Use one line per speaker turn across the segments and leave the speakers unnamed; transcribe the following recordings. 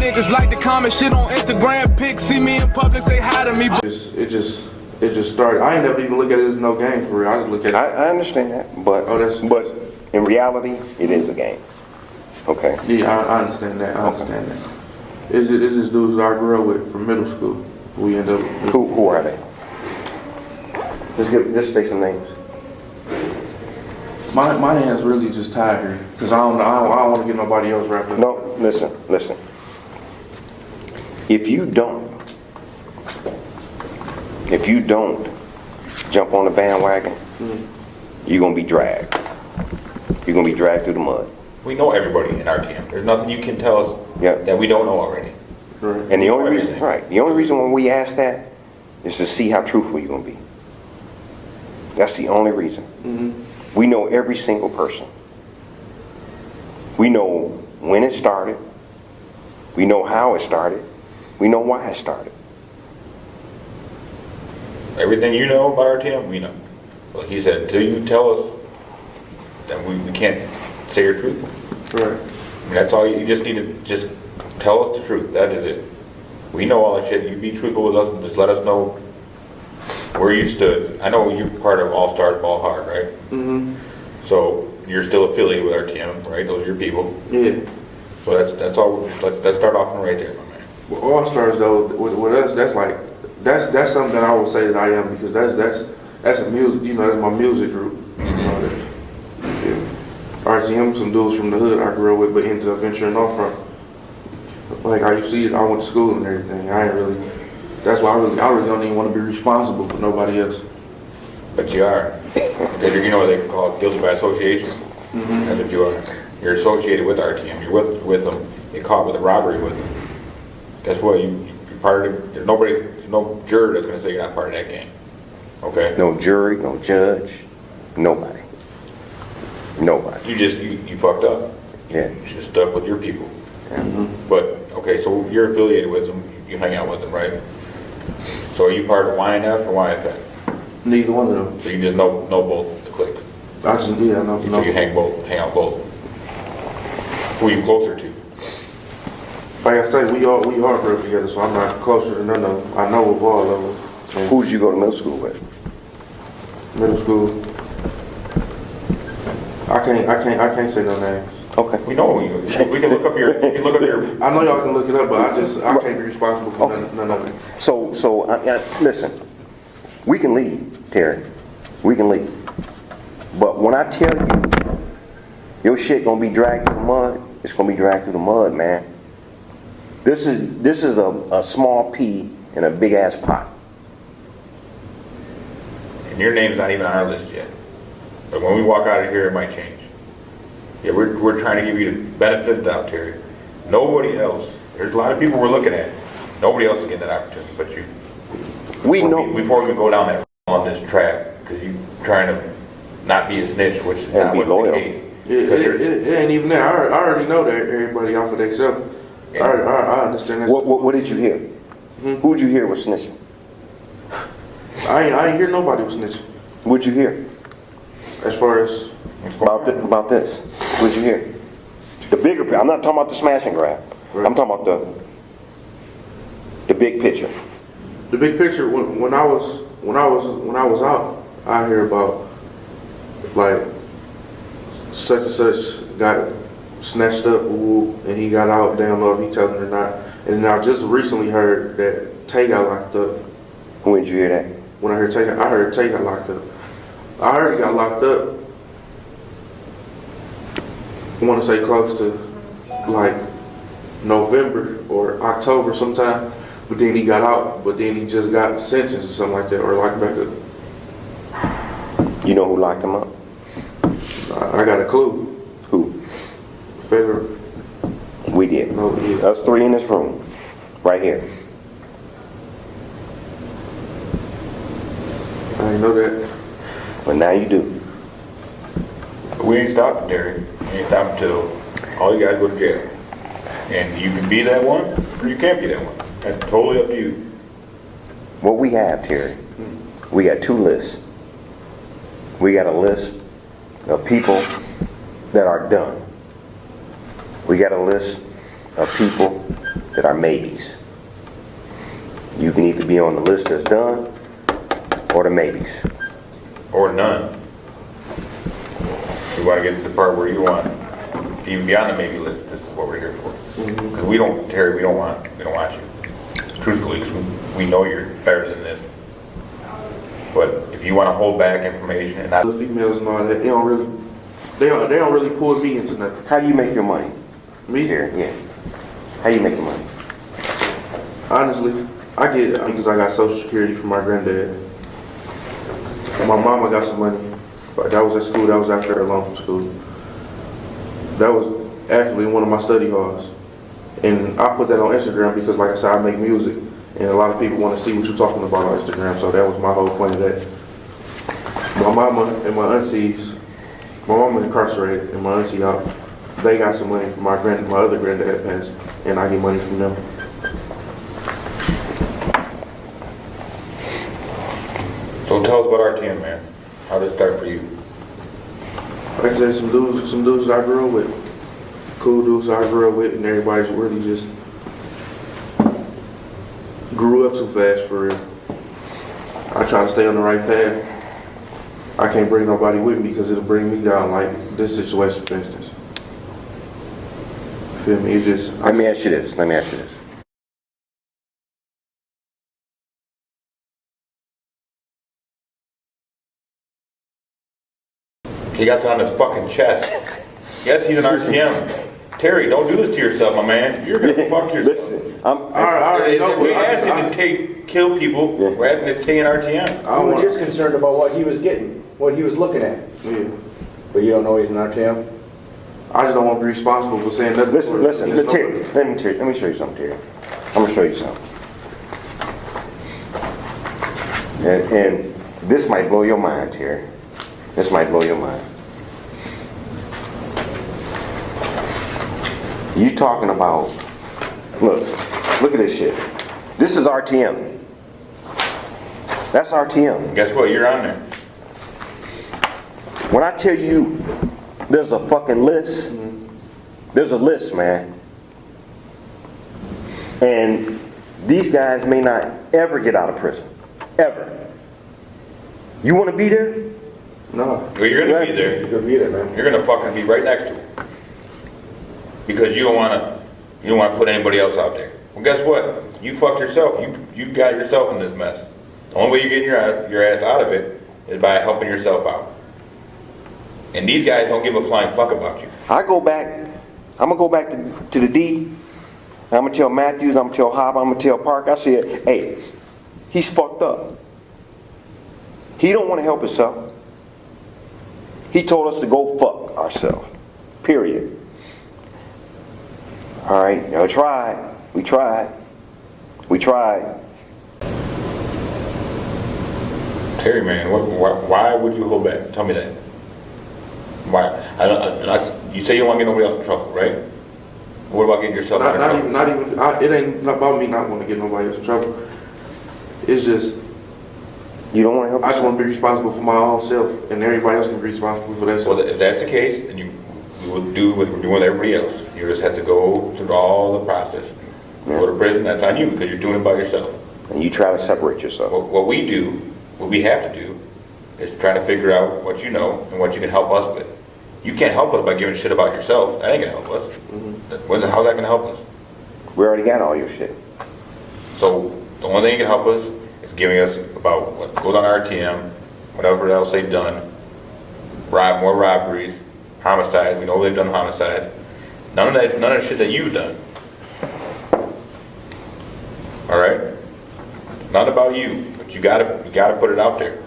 niggas like to comment shit on Instagram pics. See me in public, say hi to me.
It just started. I ain't never even look at it as no game for real. I just look at it.
I understand that, but in reality, it is a game. Okay.
Yeah, I understand that. I understand that. Is this dudes that I grew up with from middle school? We end up.
Who are they? Just say some names.
My hands really just tied here because I don't want to get nobody else wrapped up.
No, listen. If you don't jump on the bandwagon, you're gonna be dragged. You're gonna be dragged through the mud.
We know everybody in our team. There's nothing you can tell us that we don't know already.
Right.
And the only reason when we ask that is to see how truthful you're gonna be. That's the only reason. Mm-hmm. We know every single person. We know when it started. We know how it started. We know why it started.
Everything you know about our team, we know. Like he said, until you tell us, then we can't say you're truthful.
Right.
I mean, that's all. You just need to just tell us the truth. That is it. We know all the shit. You be truthful with us and just let us know where you stood. I know you're part of All Stars Ball Hard, right? Mm-hmm. So you're still affiliated with our team, right? Those are your people.
Yeah. So
that's all. Let's start off right there, my man.
Well, All Stars though, with us, that's something that I would say that I am because that's a music. You know, that's my music group. Mm-hmm. You know, RTM, some dudes from the hood I grew up with, but ended up venturing off from. Like how you see it, I went to school and everything. I ain't really. That's why I really don't even want to be responsible for nobody else.
But you are. You know what they call it, guilty by association. Mm-hmm. That's what you are. You're associated with our team. You're with them. You're caught with a robbery with them. Guess what? You're part of. There's no juror that's going to say you're not part of that game. Okay.
No jury, no judge, nobody.
You fucked up.
Yeah.
You should stuck with your people.
Mm-hmm.
But okay, so you're affiliated with them. You hang out with them, right? So are you part of YNF or YFN?
Neither one of them.
So you just know both the clique.
I know.
So you hang out both. Who are you closer to?
Like I say, we all grew up together, so I'm not closer to none of them. I know of all of them.
Who did you go to middle school with?
Middle school. I can't say no names.
Okay.
We know you. We can look up your.
I know y'all can look it up, but I can't be responsible for none of it.
So listen. We can leave, Terry. We can leave. But when I tell you, your shit gonna be dragged through the mud, it's gonna be dragged through the mud, man. This is a small pea in a big ass pot.
And your name's not even on our list yet. But when we walk out of here, it might change. Yeah, we're trying to give you the benefit of the doubt, Terry. Nobody else. There's a lot of people we're looking at. Nobody else is getting that opportunity, but you.
We know
before we go down that on this track, because you trying to not be a snitch, which is not what the case.
It ain't even that. I already know that everybody off of themselves. I understand that.
What did you hear? Who did you hear was snitching?
I ain't hear nobody was snitching.
What'd you hear?
As far as
about this, what'd you hear? The bigger picture. I'm not talking about the smash and grab. Right. I'm talking about the big picture.
The big picture. When I was out, I hear about like such and such got snatched up, and he got out. Damn, know if he telling or not. And then I just recently heard that Tay got locked up.
When did you hear that?
When I heard Tay got locked up. I heard he got locked up. I want to say close to like November or October sometime, but then he got out, but then he just got sentenced or something like that, or locked back up.
You know who locked him up?
I got a clue.
Who?
Federal.
We did.
No, we did.
Us three in this room, right here.
I didn't know that.
But now you do.
We ain't stopping, Terry. We ain't stopping until all you guys go to jail. And you can be that one, or you can't be that one. That's totally up to you.
What we have, Terry, we got two lists. We got a list of people that are done. We got a list of people that are maybes. You can either be on the list that's done or the maybes.
Or none. You want to get to the part where you want to even be on the maybe list. This is what we're here for. Because we don't, Terry, we don't want you. Truthfully, 'cause we know you're better than this. But if you want to hold back information and not...
The females and all that, they don't really pull me into nothing.
How do you make your money?
Me?
Here, yeah. How do you make your money?
Honestly, I get it because I got Social Security from my granddad. My mama got some money, but that was at school. That was after her loan from school. That was actually one of my study halls. And I put that on Instagram because, like I said, I make music. And a lot of people want to see what you're talking about on Instagram. So that was my whole point of that. My mama and my aunties, my mama incarcerated and my auntie out. They got some money from my other granddad passed. And I get money from them.
So tell us about RTM, man. How did it start for you?
Like I said, some dudes I grew up with. Cool dudes I grew up with, and everybody's really just grew up too fast for real. I try to stay on the right path. I can't bring nobody with me because it'll bring me down, like this situation, for instance. Feel me? It's just...
Let me ask you this.
He got it on his fucking chest. Yes, he's an RTM. Terry, don't do this to yourself, my man. You're gonna fuck yourself.
Listen,
We're asking to kill people.
Yeah.
We're asking to take an RTM.
We were just concerned about what he was getting, what he was looking at.
Yeah.
But you don't know he's an RTM?
I just don't want to be responsible for saying nothing.
listen, Terry, let me show you something, Terry. I'm gonna show you something. And this might blow your mind, Terry. This might blow your mind. You talking about, look at this shit. This is RTM. That's RTM.
Guess what? You're on there.
When I tell you there's a fucking list, there's a list, man. And these guys may not ever get out of prison. Ever. You want to be there?
No.
Well, you're gonna be there.
You're gonna be there, man.
You're gonna fucking be right next to him. Because you don't wanna put anybody else out there. Well, guess what? You fucked yourself. You got yourself in this mess. The only way you're getting your ass out of it is by helping yourself out. And these guys don't give a flying fuck about you.
I'm gonna go back to the D. I'm gonna tell Matthews, I'm gonna tell Hobb, I'm gonna tell Park. I said, hey, he's fucked up. He don't want to help himself. He told us to go fuck ourselves. Period. All right, we tried.
Terry, man, why would you hold back? Tell me that. Why? You say you don't want to get nobody else in trouble, right? What about getting yourself out of trouble?
It ain't about me not wanting to get nobody else in trouble. It's just...
You don't want to help
I just
yourself?
want to be responsible for my own self, and everybody else can be responsible for that.
Well, if that's the case, then you will do what we're doing with everybody else. You just have to go through all the process. Go to prison, that's on you because you're doing it by yourself.
And you try to separate yourself.
What we have to do, is try to figure out what you know and what you can help us with. You can't help us by giving shit about yourself. That ain't gonna help us. How's that gonna help us?
We already got all your shit.
So the only thing that can help us is giving us about what goes on RTM, whatever else they've done, more robberies, homicides. We know they've done homicides. None of the shit that you've done. All right, not about you, but you gotta put it out there.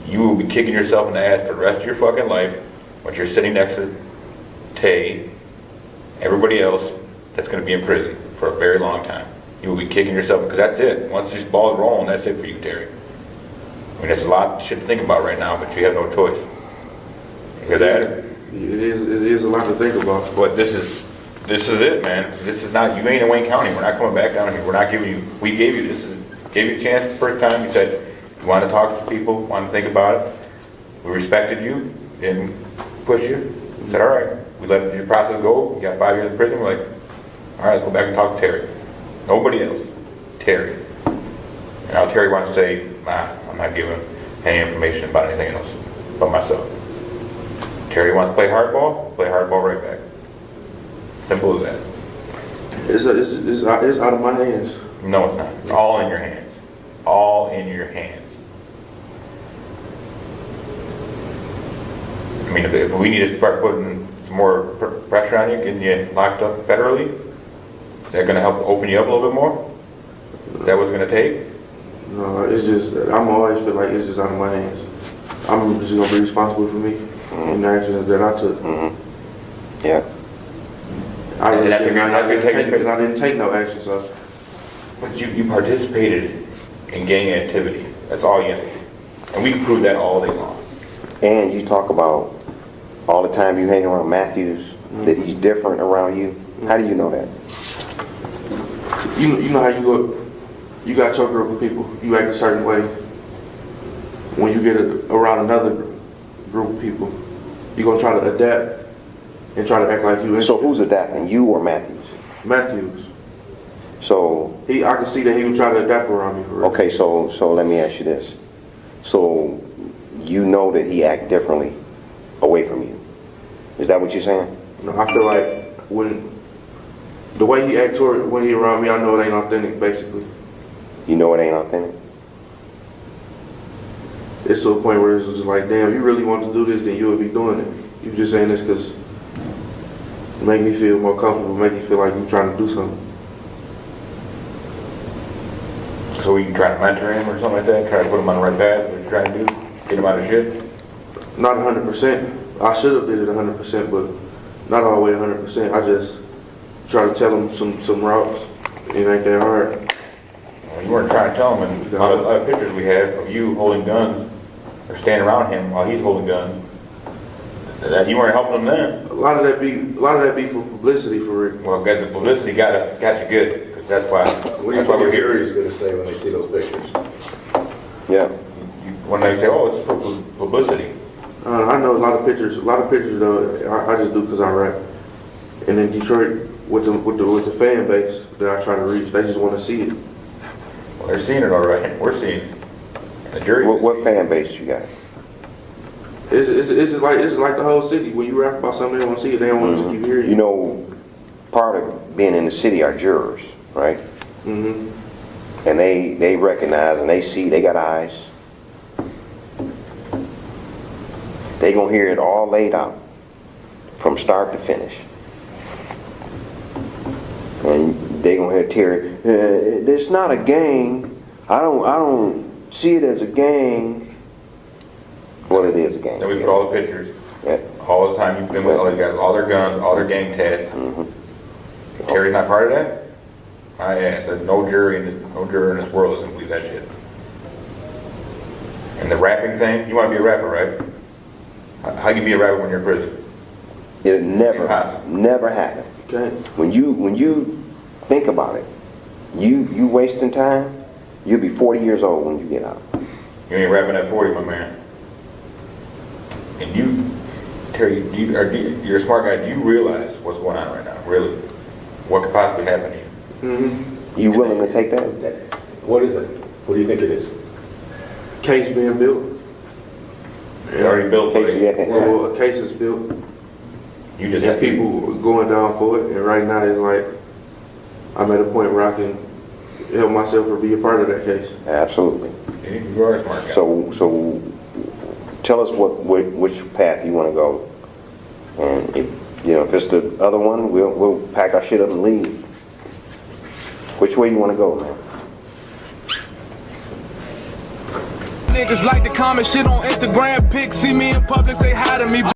You will be kicking yourself in the ass for the rest of your fucking life when you're sitting next to Tay, everybody else that's going to be in prison for a very long time. You will be kicking yourself because that's it. Once this ball's rolling, that's it for you, Terry. I mean, there's a lot of shit to think about right now, but you have no choice. You hear that?
It is a lot to think about.
But this is it, man. This is not, you ain't in Wayne County. We're not coming back down here. We're not giving you, we gave you a chance the first time. You said you wanted to talk to people, wanted to think about it. We respected you, didn't push you. We said, all right, we let your process go. You got 5 years in prison. We're like, All right, let's go back and talk to Terry. Nobody else. Terry. Now Terry wants to say, nah, I'm not giving any information about anything else but myself. Terry wants to play hardball right back. Simple as that.
It's out of my hands.
No, it's not. It's all in your hands. All in your hands. I mean, if we need to start putting some more pressure on you, getting you locked up federally, is that going to help open you up a little bit more? Is that what it's going to take?
No, it's just, I'm always feel like it's just out of my hands. I'm just going to be responsible for me and the actions that I took.
Yeah.
I
I
didn't take no action, so.
But you participated in gang activity. That's all you have to do. And we can prove that all day long.
And you talk about all the time you hang around Matthews, that he's different around you. How do you know that?
You know how you got your group of people, you act a certain way. When you get around another group of people, you're going to try to adapt and try to act like you.
So who's adapting, you or Matthews?
Matthews.
So
I could see that he would try to adapt around me. For real.
okay, so let me ask you this. So you know that he act differently away from you. Is that what you're saying?
No, I feel like when the way he acts when he around me, I know it ain't authentic. Basically,
You know it ain't authentic?
it's to a point where it's just like, damn, if you really want to do this, then you would be doing it. You just saying this because make me feel more comfortable, make me feel like you're trying to do something.
So we can try to mentor him or something like that, try to put him on the right path, what you're trying to do, get him out of shit.
Not 100%. I should have did it 100%, but not all the way 100%. I just try to tell him some routes. It ain't that hard.
Well, you weren't trying to tell him, and a lot of pictures we have of you holding guns or standing around him while he's holding guns. That you weren't helping him then.
A lot of that be for publicity, for real.
Well, guys, the publicity got you good. 'Cause that's why we're here.
Jury's going to say when they see those pictures?
Yeah.
When they say, "Oh, it's for publicity,"
I know a lot of pictures though. I just do because I rap. And in Detroit, with the fan base that I try to reach, they just want to see it.
well, they're seeing it all right. We're seeing it. The jury.
What fan base you got?
It's just like the whole city. When you rap about something, they want to see it. They don't want to just keep hearing it.
You know, part of being in the city are jurors, right?
Mm-hmm.
And they recognize and they see, they got eyes. They gonna hear it all laid out from start to finish. And they gonna hear Terry, it's not a gang. I don't see it as a gang. Well, it is a gang.
Then we put all the pictures,
Yeah.
all the time you've been with all these guys, all their guns, all their gang tags. If Terry's not part of that, my ass. There's no juror in this world doesn't believe that shit. And the rapping thing, you want to be a rapper, right? How can you be a rapper when you're in prison?
It never
Impossible.
happened.
Okay.
When you think about it, you wasting time. You'll be 40 years old when you get out.
You ain't rapping at 40, my man. And you, Terry, you're a smart guy. Do you realize what's going on right now? Really? What could possibly happen to you?
Mm-hmm.
You willing to take that?
What is it? What do you think it is?
Case being built.
It's already built.
Casey,
Right?
yeah.
Well, a case is built.
You just
And
have
people going down for it. And right now, it's like I'm at a point where I can help myself or be a part of that case.
Absolutely.
You are a smart guy.
So tell us which path you want to go, and if it's the other one, we'll pack our shit up and leave. Which way you want to go, man?
Niggas like to comment shit on Instagram, pics, see me in public, say hi to me.